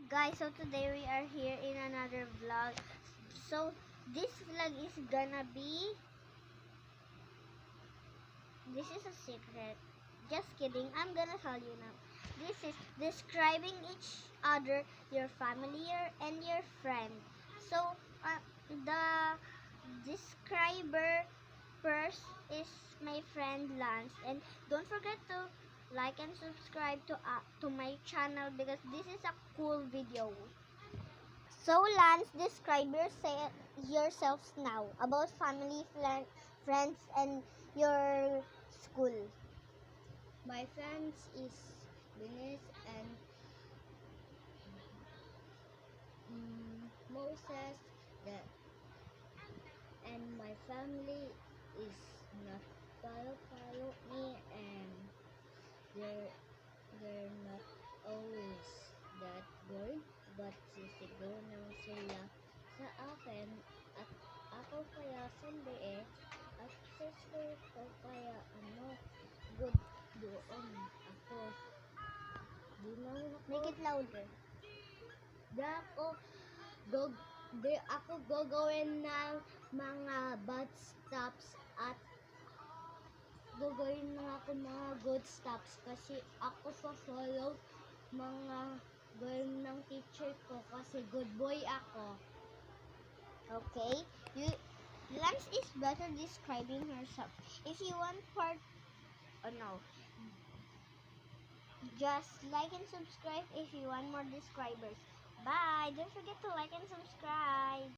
Guys, so today we are here in another vlog. So this vlog is gonna be, this is a secret. Just kidding, I'm gonna tell you now. This is describing each other, your family and your friend. So the describer first is my friend Lance, and don't forget to like and subscribe to my channel because this is a cool video. So Lance, describe yourselves now about family, friends, and your school. My friends is Denise and Moses. And my family is not follow me, and they're not always that good, but sisigaw naman sila sa akin at ako kaya sandi at sa school ko kaya good doon ako. Di naman ako, Make it louder. di ako gagawin ng mga bad stops at gagawin na ako mga good stops kasi ako follow mga gawin ng teacher ko kasi good boy ako. Okay? Lance is better describing herself. If you want part, no, just like and subscribe if you want more describers. Bye! Don't forget to like and subscribe.